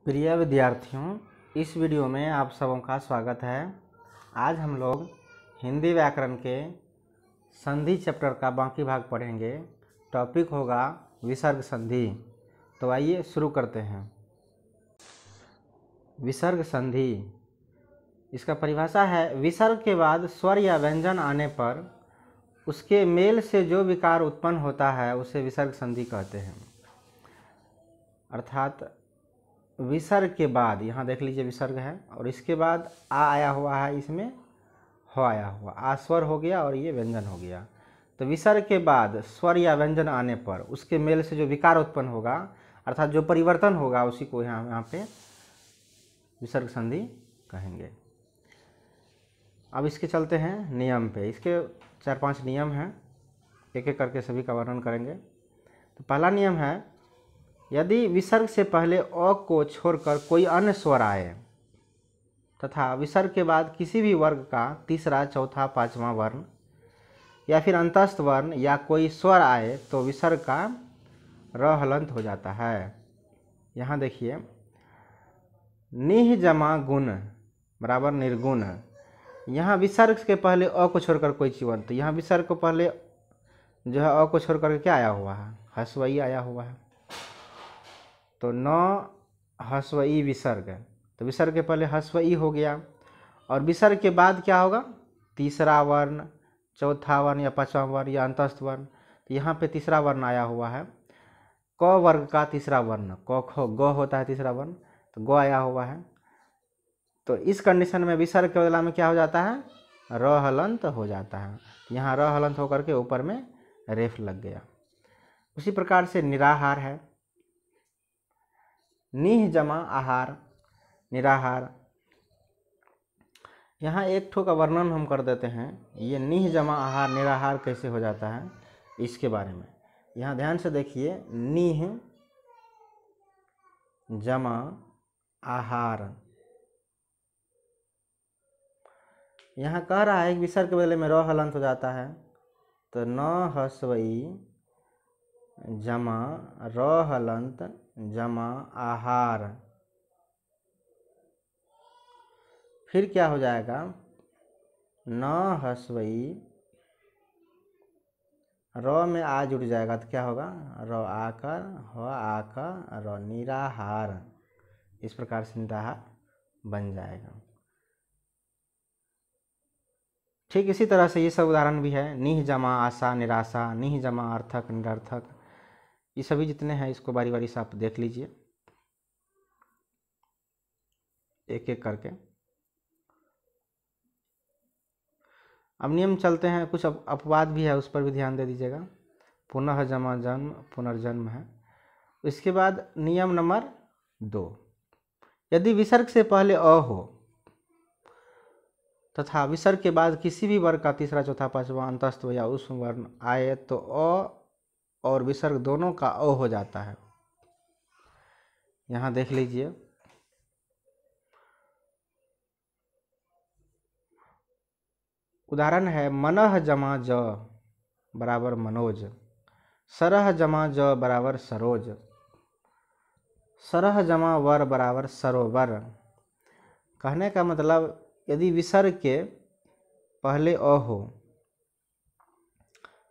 प्रिय विद्यार्थियों, इस वीडियो में आप सबों का स्वागत है। आज हम लोग हिंदी व्याकरण के संधि चैप्टर का बाकी भाग पढ़ेंगे। टॉपिक होगा विसर्ग संधि। तो आइए शुरू करते हैं। विसर्ग संधि, इसका परिभाषा है विसर्ग के बाद स्वर या व्यंजन आने पर उसके मेल से जो विकार उत्पन्न होता है उसे विसर्ग संधि कहते हैं। अर्थात विसर्ग के बाद, यहाँ देख लीजिए विसर्ग है और इसके बाद आ आया हुआ है, इसमें हो आया हुआ, आ स्वर हो गया और ये व्यंजन हो गया। तो विसर्ग के बाद स्वर या व्यंजन आने पर उसके मेल से जो विकार उत्पन्न होगा अर्थात जो परिवर्तन होगा उसी को यहाँ पे विसर्ग संधि कहेंगे। अब इसके चलते हैं नियम पे। इसके 4-5 नियम हैं, एक एक करके सभी का वर्णन करेंगे। तो पहला नियम है, यदि विसर्ग से पहले अ को छोड़कर कोई अन्य स्वर आए तथा विसर्ग के बाद किसी भी वर्ग का तीसरा, चौथा, पांचवा वर्ण या फिर अंतस्थ वर्ण या कोई स्वर आए तो विसर्ग का र हलंत हो जाता है। यहाँ देखिए, निह जमा गुण बराबर निर्गुण। यहाँ विसर्ग के पहले अ को छोड़कर कोई वर्ण, तो यहाँ विसर्ग को पहले जो है अ को छोड़कर क्या आया हुआ है, ह्रस्व ई आया हुआ है। तो न ह्रस्व ई विसर्ग, तो विसर्ग के पहले ह्रस्व ई हो गया और विसर्ग के बाद क्या होगा, तीसरा वर्ण, चौथा वर्ण या पांचवा वर्ण या अंतस्थ वर्ण। तो यहाँ पे तीसरा वर्ण आया हुआ है, क वर्ग का तीसरा वर्ण, क ख ग होता है तीसरा वर्ण, तो ग आया हुआ है। तो इस कंडीशन में विसर्ग के बदला में क्या हो जाता है, र हलंत हो जाता है। यहाँ र हलंत होकर के ऊपर में रेफ लग गया। उसी प्रकार से निराहार है, निह जमा आहार, निराहार। यहाँ एक ठो का वर्णन हम कर देते हैं, ये निह जमा आहार निराहार कैसे हो जाता है इसके बारे में। यहाँ ध्यान से देखिए, निह जमा आहार, यहाँ कह रहा है कि विसर्ग के बदले में र हलंत हो जाता है। तो न ह्रस्व ई जमा र हलंत जमा आहार, फिर क्या हो जाएगा, न ह्रस्व ई र में आ जुड़ जाएगा तो क्या होगा, र आकर ह आकर र, निराहार। इस प्रकार से निराहार बन जाएगा। ठीक इसी तरह से ये सब उदाहरण भी है, निह जमा आशा निराशा, निह जमा अर्थक निरर्थक। ये सभी जितने हैं इसको बारी बारी से आप देख लीजिए एक एक करके। अब नियम चलते हैं, कुछ अपवाद भी है उस पर भी ध्यान दे दीजिएगा। पुनः जमा जन्म, पुनर्जन्म है। इसके बाद नियम नंबर 2, यदि विसर्ग से पहले अ हो तथा विसर्ग के बाद किसी भी वर्ग का तीसरा, चौथा, पांचवा, अंतस्थ या उस वर्ण आए तो अ और विसर्ग दोनों का अ हो जाता है। यहाँ देख लीजिए, उदाहरण है, मनः जमा ज बराबर मनोज, सरह जमा ज बराबर सरोज, सरह जमा वर बराबर सरोवर। कहने का मतलब, यदि विसर्ग के पहले अ हो,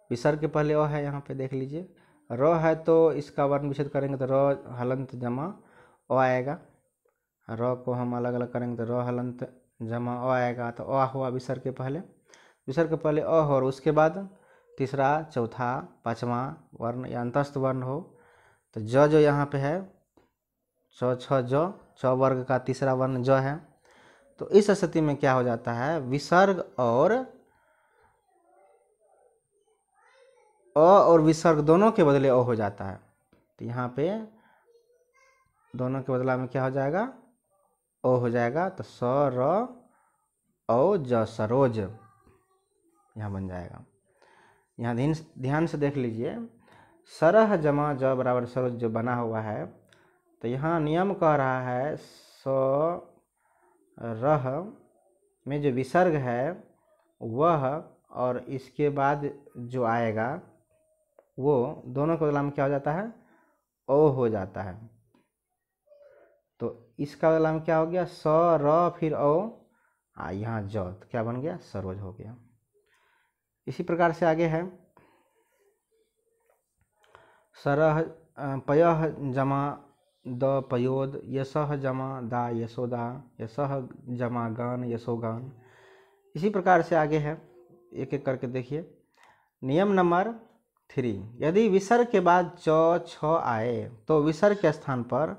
विसर्ग के पहले अ है, यहाँ पे देख लीजिए, र है तो इसका वर्ण विच्छेद करेंगे तो र हलंत जमा अ आएगा। र को हम अलग अलग करेंगे तो र हलंत जमा अ आएगा। तो अ हुआ विसर्ग के पहले, विसर्ग के पहले अ हो और उसके बाद तीसरा, चौथा, पांचवा वर्ण या अंतस्थ वर्ण हो तो ज जो यहाँ पे है, च छ ज, च वर्ग का तीसरा वर्ण ज है। तो इस स्थिति में क्या हो जाता है, विसर्ग और विसर्ग दोनों के बदले अ हो जाता है। तो यहाँ पे दोनों के बदला में क्या हो जाएगा, अ हो जाएगा। तो स र औ ज, सरोज, यहाँ बन जाएगा। यहाँ ध्यान से देख लीजिए, सरह जमा ज बराबर सरोज जो बना हुआ है, तो यहाँ नियम कह रहा है स रह में जो विसर्ग है वह और इसके बाद जो आएगा वो दोनों के बदला में क्या हो जाता है, ओ हो जाता है। तो इसका बदला में क्या हो गया, स र फिर ओ यहाँ ज, तो क्या बन गया, सरोज हो गया। इसी प्रकार से आगे है सरह पयः जमा द पयोद, यशः जमा दा यशोदा, यशः जमा गान यशोगान। इसी प्रकार से आगे है, एक एक करके देखिए। नियम नंबर 3, यदि विसर्ग के बाद च छ आए तो विसर्ग के स्थान पर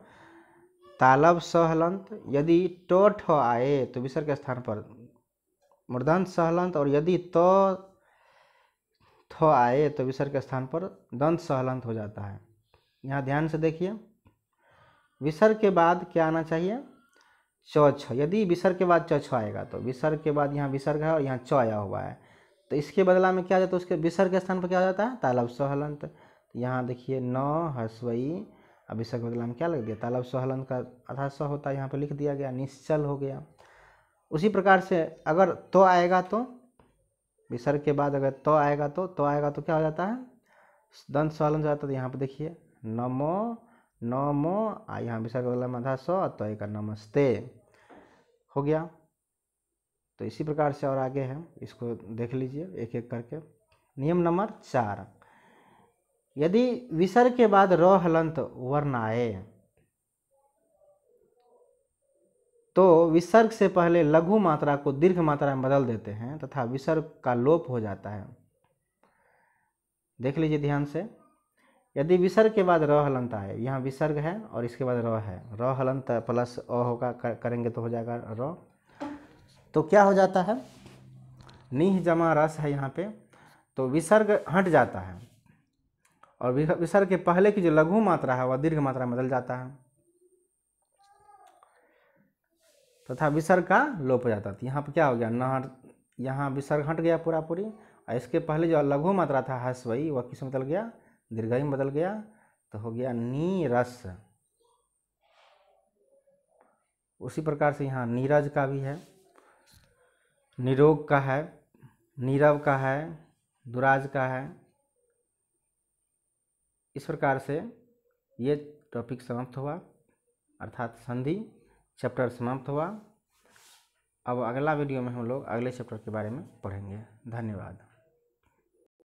तालब स हलंत, यदि ट ठ आए तो विसर्ग के स्थान पर मूर्धन्य स हलंत, और यदि त थ आए तो विसर्ग के स्थान पर दंत स हलंत हो जाता है। यहाँ ध्यान से देखिए, विसर्ग के बाद क्या आना चाहिए, च छ। यदि विसर्ग के बाद च छ आएगा तो विसर्ग के बाद यहाँ विसर्ग है और यहाँ च आया हुआ है, तो इसके बदला में क्या हो जाता है, उसके विसर्ग के स्थान पर क्या हो जाता है, तालब स हलंत। यहाँ देखिए न हस्वई, अब विसर्ग के बदला में क्या लग दिया, तालब स हलंत का आधा स होता है, यहाँ पर लिख दिया गया, निश्चल हो गया। उसी प्रकार से अगर तो आएगा तो विसर्ग के बाद अगर तो आएगा तो क्या हो जाता है, दंत स हलंत हो जाता है। तो यहाँ पर देखिए नमो नमो, यहाँ विसर्ग के बदला में आधा स, तो एक नमस्ते हो गया। तो इसी प्रकार से और आगे है, इसको देख लीजिए एक एक करके। नियम नंबर 4, यदि विसर्ग के बाद र हलंत वर्ण आए तो विसर्ग से पहले लघु मात्रा को दीर्घ मात्रा में बदल देते हैं तथा विसर्ग का लोप हो जाता है। देख लीजिए ध्यान से, यदि विसर्ग के बाद र हलंत आए, यहाँ विसर्ग है और इसके बाद र है, र हलंत प्लस अ होगा, करेंगे तो हो जाएगा र, तो क्या हो जाता है, नीह जमा रस है यहाँ पे, तो विसर्ग हट जाता है और विसर्ग के पहले की जो लघु मात्रा है वह दीर्घ मात्रा में बदल जाता है तथा विसर्ग का लोप हो जाता है। यहाँ पर क्या हो गया, नहर, यहाँ विसर्ग हट गया पूरा पूरी, और इसके पहले जो लघु मात्रा था हस्वई वह किस में बदल गया, दीर्घई में बदल गया, तो हो गया नीरस। उसी प्रकार से यहाँ नीरज का भी है, निरोग का है, नीरव का है, दुराज का है। इस प्रकार से ये टॉपिक समाप्त हुआ, अर्थात संधि चैप्टर समाप्त हुआ। अब अगला वीडियो में हम लोग अगले चैप्टर के बारे में पढ़ेंगे। धन्यवाद।